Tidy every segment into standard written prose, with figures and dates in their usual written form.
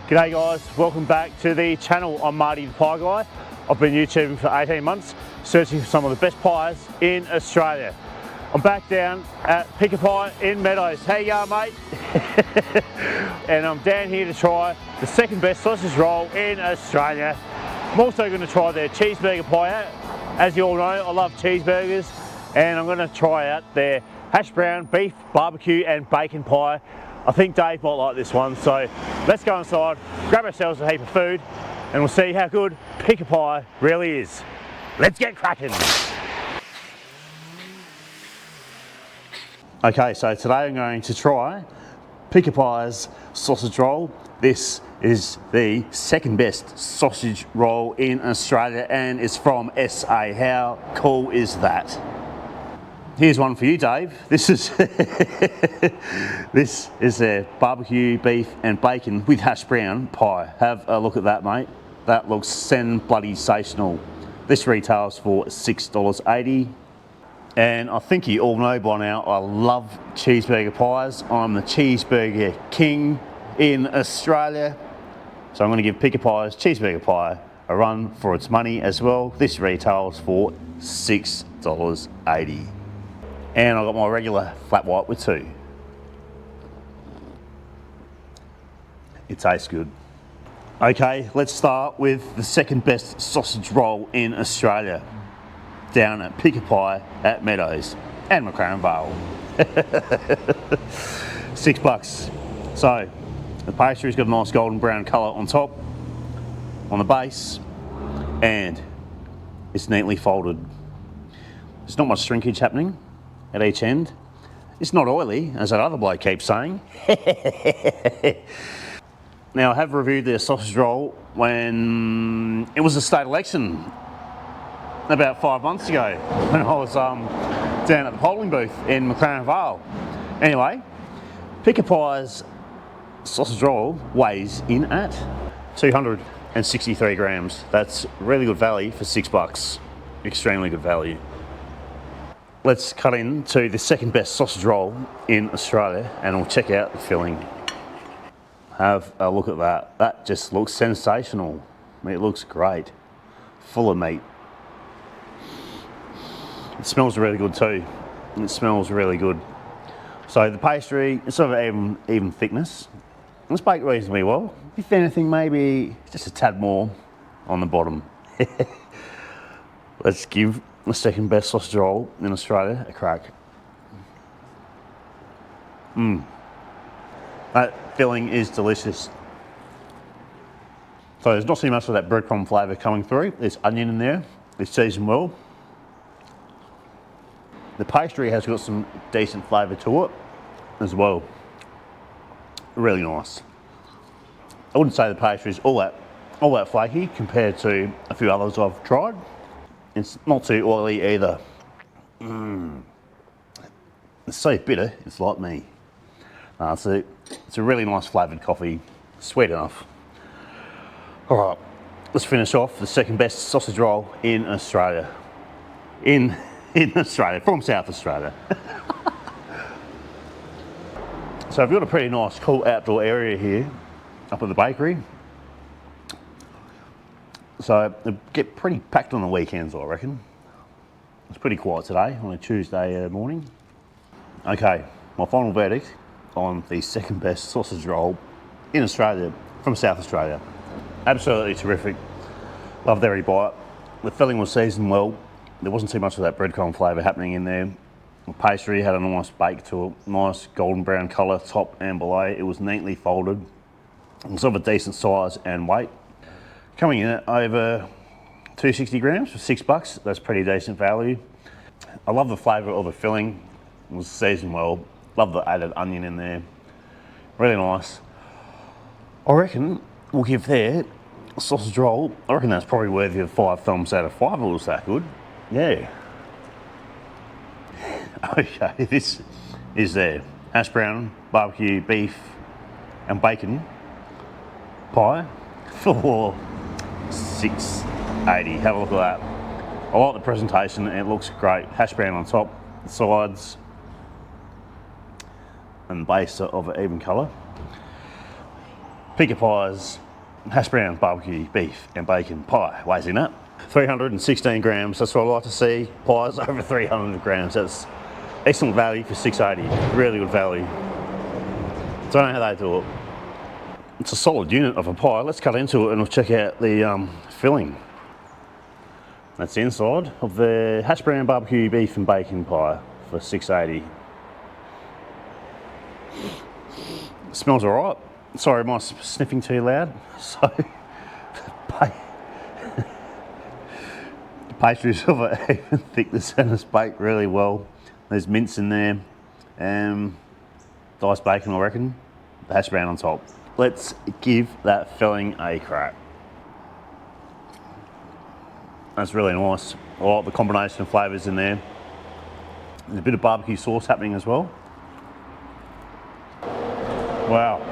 G'day guys, welcome back to the channel. I'm Marty the Pie Guy. I've been YouTubing for 18 months, searching for some of the best pies in Australia. I'm back down at Pik A Pie in Meadows. How you going, mate? And I'm down here to try the second best sausage roll in Australia. I'm also going to try their cheeseburger pie out. As you all know, I love cheeseburgers, and I'm going to try out their hash brown, beef, barbecue and bacon pie. I think Dave might like this one, so let's go inside, grab ourselves a heap of food, and we'll see how good Pik A Pie really is. Let's get cracking. Okay, so today I'm going to try Pik A Pie's sausage roll. This is the second best sausage roll in Australia and it's from SA. How cool is that? Here's one for you, Dave. This is this is their barbecue, beef and bacon with hash brown pie. Have a look at that, mate. That looks sensational. This retails for $6.80. And I think you all know by now, I love cheeseburger pies. I'm the cheeseburger king in Australia. So I'm going to give Pik A Pie's cheeseburger pie a run for its money as well. This retails for $6.80. And I've got my regular flat white with two. It tastes good. Okay, let's start with the second best sausage roll in Australia. Down at Pik A Pie at Meadows and McLaren Vale. $6. So the pastry's got a nice golden brown colour on top, on the base, and it's neatly folded. There's not much shrinkage happening at each end. It's not oily, as that other bloke keeps saying. Now, I have reviewed their sausage roll when it was a state election about 5 months ago, when I was down at the polling booth in McLaren Vale. Anyway, Pik A Pie's sausage roll weighs in at 263 grams. That's really good value for $6. Extremely good value. Let's cut into the second best sausage roll in Australia and we'll check out the filling. Have a look at that. That just looks sensational. I mean, it looks great. Full of meat. It smells really good too. It smells really good. So the pastry is sort of even thickness. It's baked reasonably well. If anything, maybe just a tad more on the bottom. Let's give the second best sausage roll in Australia a crack. That filling is delicious. So there's not too much of that breadcrumb flavour coming through. There's onion in there. It's seasoned well. The pastry has got some decent flavour to it as well. Really nice. I wouldn't say the pastry is all that flaky compared to a few others I've tried. It's not too oily either. It's so bitter, it's like me. It's a really nice flavoured coffee, sweet enough. All right, let's finish off the second best sausage roll in Australia. In Australia, from South Australia. So I've got a pretty nice, cool outdoor area here, up at the bakery. So they get pretty packed on the weekends, I reckon. It's pretty quiet today on a Tuesday morning. Okay, my final verdict on the second best sausage roll in Australia, from South Australia. Absolutely terrific. Loved every bite. The filling was seasoned well. There wasn't too much of that breadcrumb flavour happening in there. The pastry had a nice bake to it, nice golden brown colour, top and below. It was neatly folded. It was of a decent size and weight. Coming in at over 260 grams for $6. That's pretty decent value. I love the flavour of the filling. It was seasoned well. Love the added onion in there. Really nice. I reckon we'll give their sausage roll, I reckon that's probably worthy of 5 thumbs out of 5. It was that good. Yeah. Okay, this is their hash brown, barbecue, beef and bacon pie for $6.80. Have a look at that. I like the presentation, it looks great. Hash brown on top, the sides, and the base of an even colour. Pik A Pie's hash brown, barbecue, beef and bacon pie. Weighs in at 316 grams. That's what I like to see. Pies over 300 grams. That's excellent value for $6.80. Really good value. Don't know how they do it. It's a solid unit of a pie. Let's cut into it and we'll check out the filling. That's the inside of the hash brown, barbecue, beef and bacon pie for $6.80. Smells alright. Sorry, am I sniffing too loud? So, the pastry's of an even thickness and it's baked really well. There's mince in there, diced bacon I reckon, the hash brown on top. Let's give that filling a crack. That's really nice. I like the combination of flavours in there. There's a bit of barbecue sauce happening as well. Wow.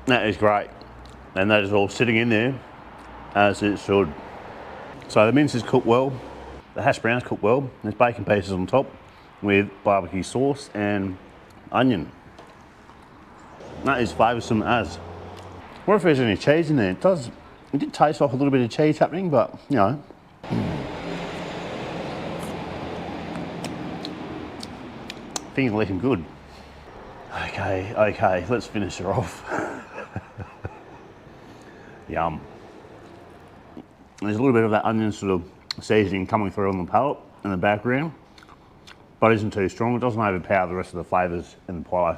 That is great. And that is all sitting in there as it should. So the mince is cooked well, the hash brown's cooked well, there's bacon pieces on top with barbecue sauce and onion. That is flavoursome as. I wonder if there's any cheese in there. It did taste like a little bit of cheese happening, but you know. I think it's looking good. Okay, let's finish her off. Yum. There's a little bit of that onion sort of seasoning coming through on the palate in the background, but it isn't too strong. It doesn't overpower the rest of the flavours in the pie.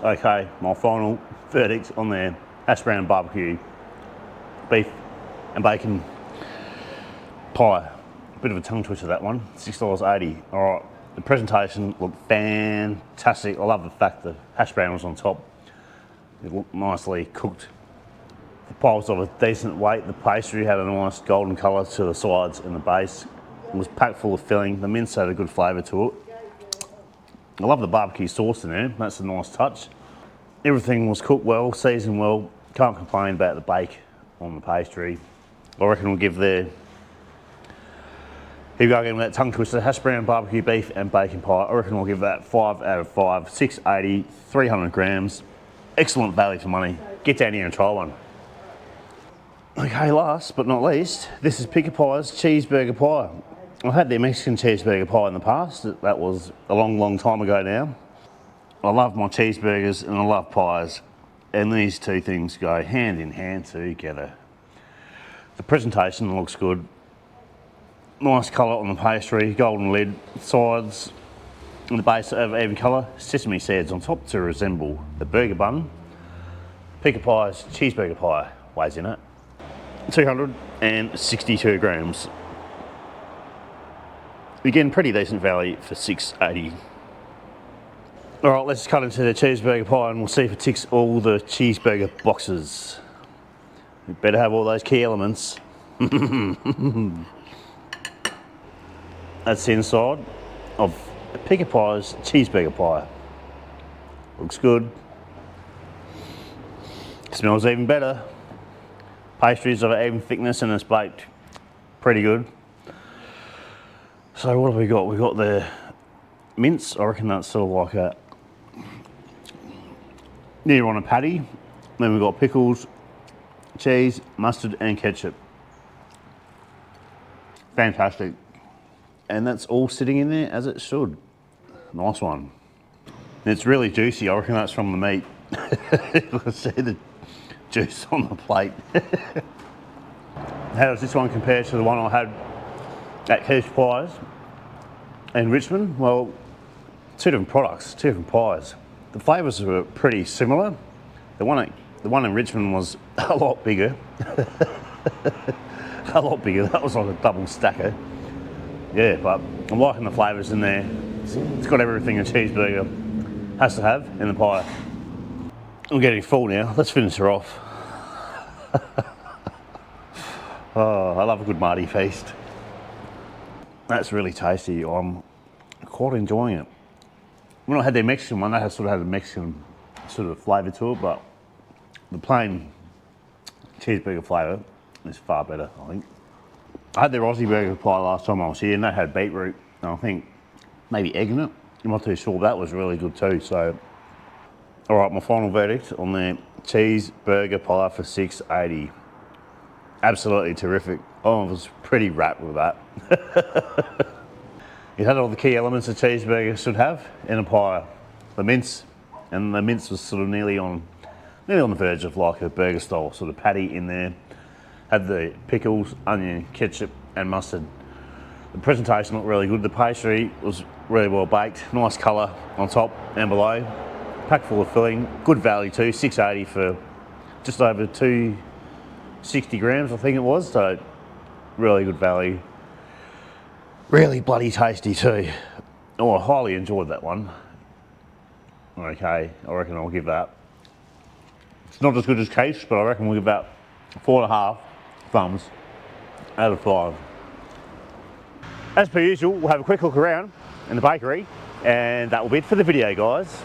Okay, my final verdict on there, hash brown barbecue, beef and bacon pie. A bit of a tongue twister that one, $6.80. All right, the presentation looked fantastic. I love the fact the hash brown was on top. It looked nicely cooked. The pie was of a decent weight. The pastry had a nice golden colour to the sides and the base. It was packed full of filling. The mince had a good flavour to it. I love the barbecue sauce in there. That's a nice touch. Everything was cooked well, seasoned well. Can't complain about the bake on the pastry. I reckon we'll give the, here we go again with that tongue twister, hash brown, barbecue, beef and bacon pie. I reckon we'll give that 5 out of 5, $6.80, 300 grams. Excellent value for money. Get down here and try one. Okay, last but not least, this is Pik A Pie's Cheeseburger Pie. I've had their Mexican cheeseburger pie in the past. That was a long time ago now. I love my cheeseburgers and I love pies. And these two things go hand in hand together. The presentation looks good. Nice colour on the pastry, golden lid, sides, and the base of even colour, sesame seeds on top to resemble the burger bun. Pik A Pie's Cheeseburger Pie weighs in at 262 grams. Again, pretty decent value for $6.80. All right, let's cut into the cheeseburger pie and we'll see if it ticks all the cheeseburger boxes. We better have all those key elements. That's the inside of Pik A Pie's cheeseburger pie. Looks good. Smells even better. Pastries of an even thickness and it's baked pretty good. So what have we got? We've got the mince. I reckon that's sort of like a near on a patty. Then we've got pickles, cheese, mustard and ketchup. Fantastic. And that's all sitting in there as it should. Nice one. And it's really juicy. I reckon that's from the meat. You can see the juice on the plate. How does this one compare to the one I had at Keith's Pies in Richmond? Well, two different products, two different pies. The flavours were pretty similar. The one in Richmond was a lot bigger. A lot bigger. That was like a double stacker. Yeah, but I'm liking the flavours in there. It's got everything a cheeseburger has to have in the pie. I'm getting full now. Let's finish her off. Oh, I love a good Marty feast. That's really tasty. I'm quite enjoying it. When I had their Mexican one, they sort of had a Mexican sort of flavour to it, but the plain cheeseburger flavour is far better, I think. I had their Aussie burger pie last time I was here and that had beetroot and I think maybe egg in it. I'm not too sure. That was really good too. So, all right, my final verdict on the cheeseburger pie for $6.80. Absolutely terrific. I was pretty wrapped with that. It had all the key elements a cheeseburger should have in a pie. The mince, and the mince was sort of nearly on the verge of like a burger style sort of patty in there. Had the pickles, onion, ketchup and mustard. The presentation looked really good. The pastry was really well baked. Nice colour on top and below. Packed full of filling. Good value too. $6.80 for just over 260 grams, I think it was. So really good value. Really bloody tasty too. Oh, I highly enjoyed that one. Okay, I reckon I'll give that. It's not as good as Case, but I reckon we'll give that 4.5 thumbs out of 5. As per usual, we'll have a quick look around in the bakery, and that will be it for the video, guys.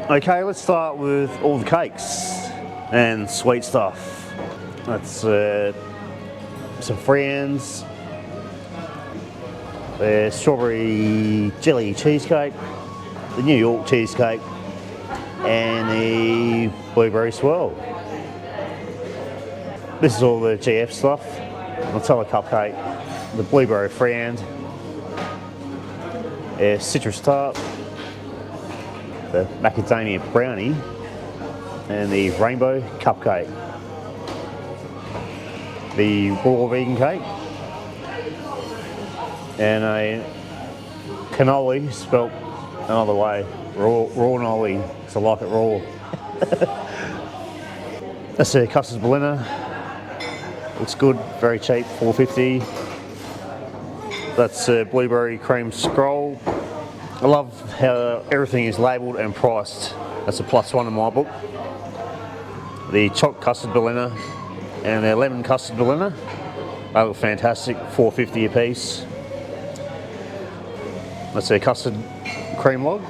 Okay, let's start with all the cakes and sweet stuff. That's some friends. The strawberry jelly cheesecake, the New York cheesecake, and the blueberry swirl. This is all the GF stuff. Nutella cupcake, the blueberry friend, citrus tart, the macadamia brownie, and the rainbow cupcake. The raw vegan cake, and a cannoli spelt another way, raw noli, because I like it raw. That's a custard Berliner. Looks good, very cheap, $4.50. That's a blueberry cream scroll. I love how everything is labelled and priced. That's a +1 in my book. The chocolate custard Berliner and the lemon custard Berliner. They look fantastic, $4.50 a piece. That's a custard cream log.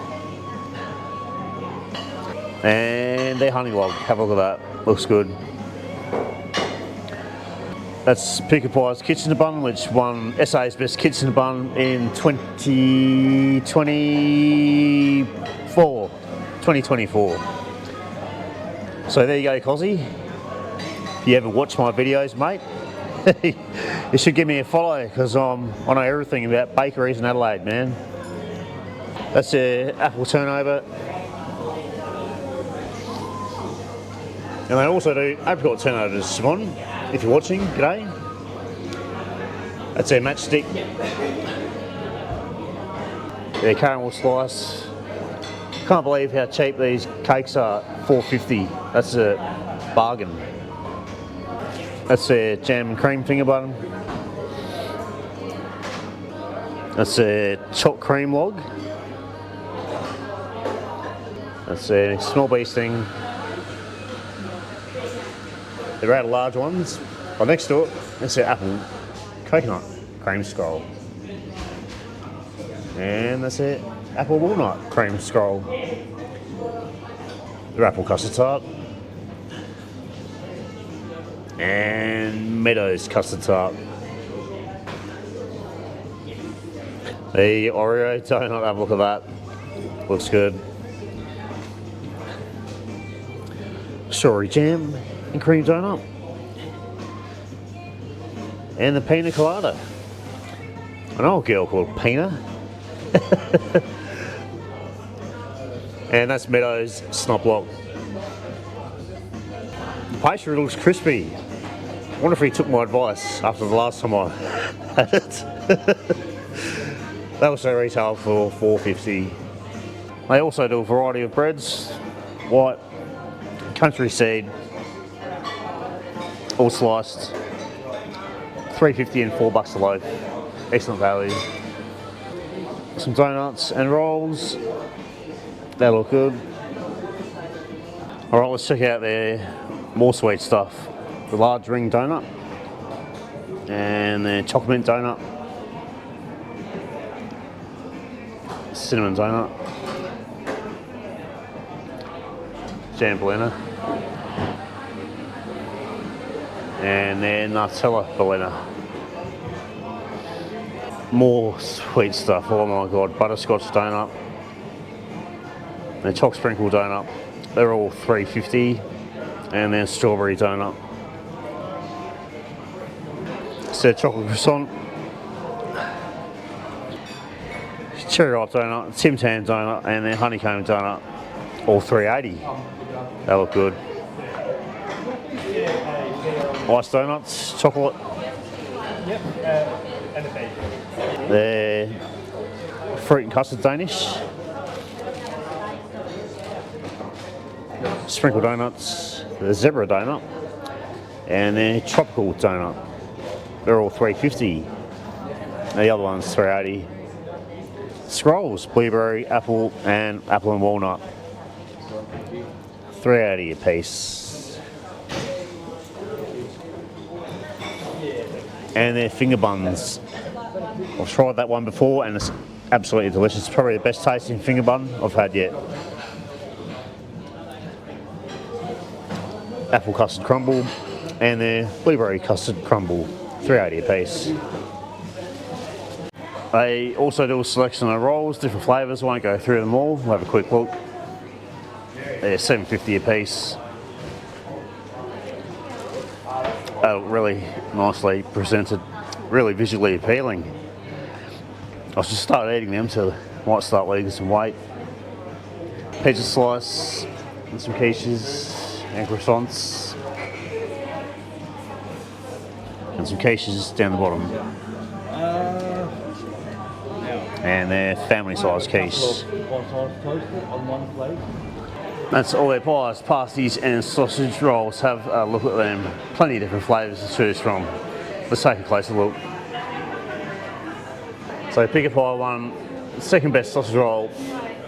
And their honey log, have a look at that, looks good. That's Pik A Pie's Kitchen to Bun, which won SA's Best Kitchen to Bun in 2024. So there you go, Cozzy. If you ever watch my videos, mate, you should give me a follow, because I know everything about bakeries in Adelaide, man. That's a apple turnover. And they also do apricot turnovers, Simon. If you're watching, g'day. That's their matchstick. Their caramel slice. Can't believe how cheap these cakes are, $4.50. That's a bargain. That's their jam and cream finger bun. That's their chopped cream log. That's their small bee sting. They're out of large ones. But next to it, that's their apple coconut cream scroll. And that's their apple walnut cream scroll. Their apple custard tart. And Meadows custard tart. The Oreo donut, have a look at that. Looks good. Strawberry jam and cream donut. And the pina colada. I know a girl called Pina. And that's Meadows snot block. The pastry looks crispy. I wonder if he took my advice after the last time I had it. That also retail for $4.50. They also do a variety of breads. White, country seed, all sliced. $3.50 and $4 a loaf. Excellent value. Some donuts and rolls. They look good. Alright, let's check out their more sweet stuff. The large ring donut. And their chocolate mint donut. Cinnamon donut. Jam Berliner. And their Nutella Berliner. More sweet stuff, oh my god, butterscotch donut. The choc sprinkle donut, they're all $3.50. and then strawberry donut. So chocolate croissant, cherry ripe donut, Tim Tam donut, and then honeycomb donut, all $3.80. They look good. Ice donuts, chocolate. Yep, and a bacon. They're fruit and custard Danish. Sprinkle donuts, the zebra donut, and then tropical donut. They're all $3.50. The other one's $3.80. Scrolls, blueberry, apple and walnut. $3.80 a piece. And they're finger buns. I've tried that one before and it's absolutely delicious. It's probably the best tasting finger bun I've had yet. Apple custard crumble and their blueberry custard crumble, $3.80 a piece. They also do a selection of rolls, different flavours. I won't go through them all. We'll have a quick look. They're $7.50 a piece. Really nicely presented, really visually appealing. I should start eating them so I might start losing some weight. Pizza slice and some quiches and croissants. And some quiches down the bottom. And their family size quiche. That's all their pies, pasties and sausage rolls. Have a look at them. Plenty of different flavours to choose from. Let's take a closer look. So Pik A Pie won the second best sausage roll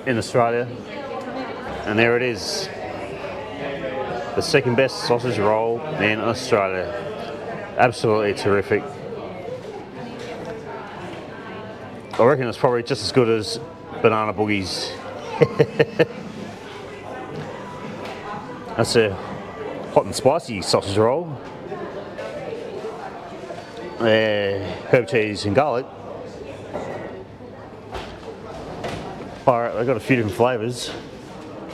in Australia. And there it is. The second best sausage roll in Australia. Absolutely terrific. I reckon it's probably just as good as banana boogies. That's a hot and spicy sausage roll. Herb cheese and garlic. They've got a few different flavours.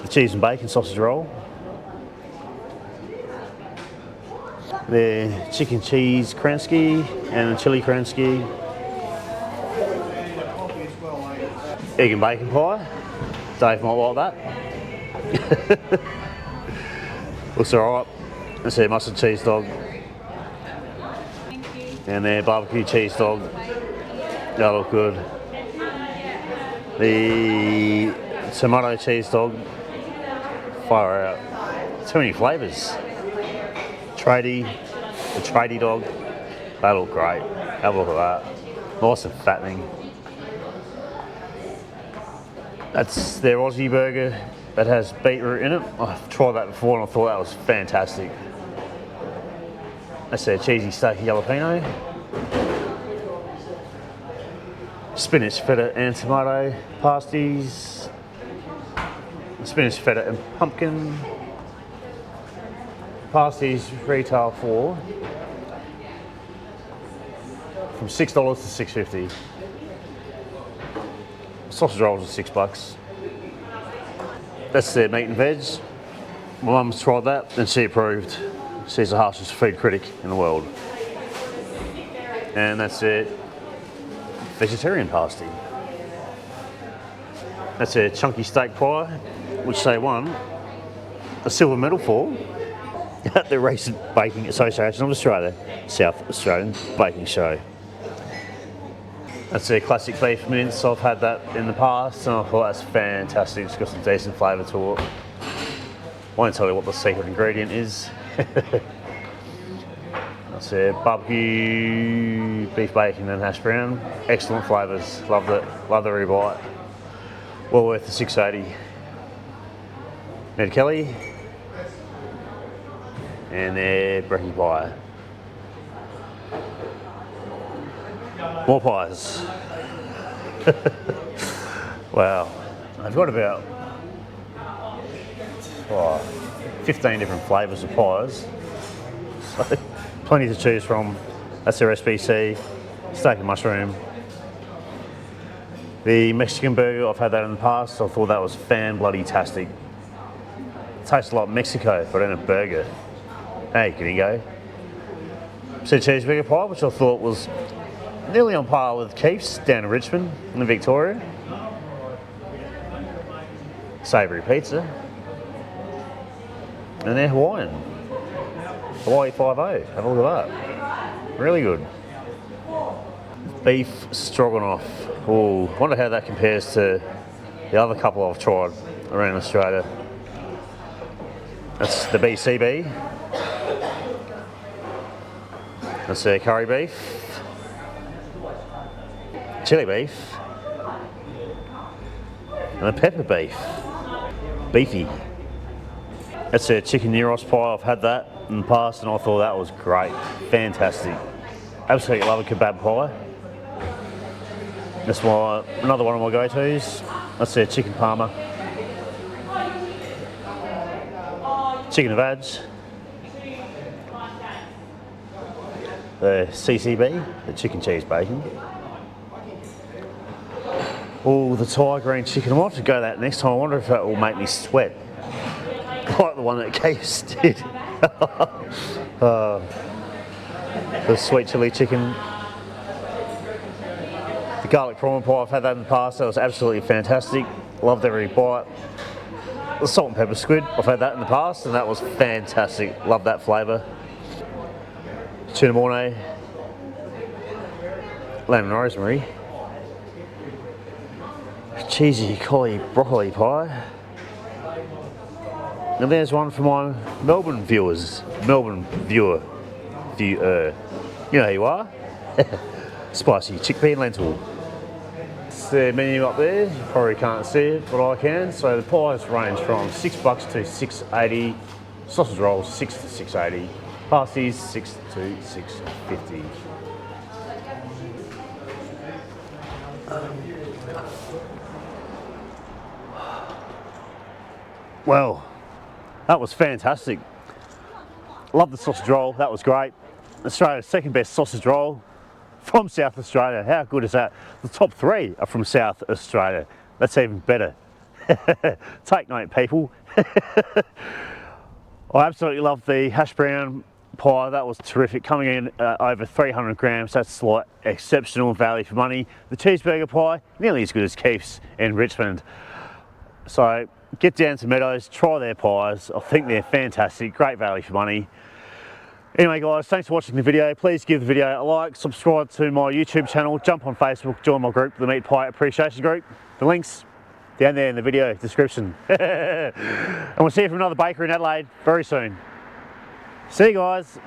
The cheese and bacon sausage roll. The chicken cheese kransky and the chili kransky. Egg and bacon pie. Dave might like that. Looks alright. That's their mustard cheese dog. And their barbecue cheese dog. They look good. The tomato cheese dog. Fire out. Too many flavours. The tradie dog. They look great. Have a look at that. Nice and fattening. That's their Aussie burger that has beetroot in it. I've tried that before and I thought that was fantastic. That's their cheesy steak jalapeno. Spinach, feta and tomato pasties. Spinach, feta and pumpkin. Pasties retail for from $6 to $6.50. Sausage rolls are $6. That's their meat and veg. My mum's tried that and she approved. She's the harshest food critic in the world. And that's their vegetarian pasty. That's their chunky steak pie, which they won a silver medal for at the Recent Baking Association of Australia, South Australian Baking Show. That's their classic beef mince. I've had that in the past and I thought that's fantastic. It's got some decent flavour to it. Won't tell you what the secret ingredient is. That's their barbecue beef bacon and hash brown. Excellent flavours. Loved it. Love every bite. Well worth the $6.80. Ned Kelly. And their brekkie pie. More pies. Wow. I've got about 15 different flavours of pies. So plenty to choose from. That's their SBC, steak and mushroom. The Mexican burger, I've had that in the past. I thought that was fan-bloody-tastic. tastes like Mexico, but in a burger. Hey, can you go? So Cheeseburger Pie, which I thought was nearly on par with Keith's down in Richmond in Victoria. Savoury pizza. And they're Hawaiian. Hawaii 5-0. Have a look at that. Really good. Beef stroganoff. Oh, I wonder how that compares to the other couple I've tried around Australia. That's the BCB. That's their curry beef. Chili beef. And the pepper beef. Beefy. That's a chicken gyros pie. I've had that in the past and I thought that was great. Fantastic. Absolutely love a kebab pie. That's another one of my go-tos. That's their chicken parma. Chicken veg. The CCB, the chicken cheese bacon. Oh, the Thai green chicken. I might have to go that next time. I wonder if that will make me sweat. Like the one that Keith's did. The sweet chili chicken. The garlic prawn pie, I've had that in the past. That was absolutely fantastic. Loved every bite. The salt and pepper squid, I've had that in the past and that was fantastic. Love that flavour. Tuna mornay. Lamb and rosemary. Cheesy collie broccoli pie. And there's one for my Melbourne viewers. Melbourne viewer. You know who you are. Spicy chickpea and lentil. It's the menu up there. You probably can't see it, but I can. So the pies range from $6 to $6.80. Sausage rolls $6 to $6.80. Pasties $6 to $6.50. Well, that was fantastic. Love the sausage roll, that was great. Australia's second best sausage roll from South Australia. How good is that? The top 3 are from South Australia. That's even better. Take note, people. I absolutely love the hash brown pie. That was terrific. Coming in over 300 grams. That's like exceptional value for money. The cheeseburger pie, nearly as good as Keith's in Richmond. So get down to Meadows, try their pies. I think they're fantastic. Great value for money. Anyway guys, thanks for watching the video. Please give the video a like, subscribe to my YouTube channel, jump on Facebook, join my group, the Meat Pie Appreciation Group. The link's down there in the video description. And we'll see you from another baker in Adelaide very soon. See you guys.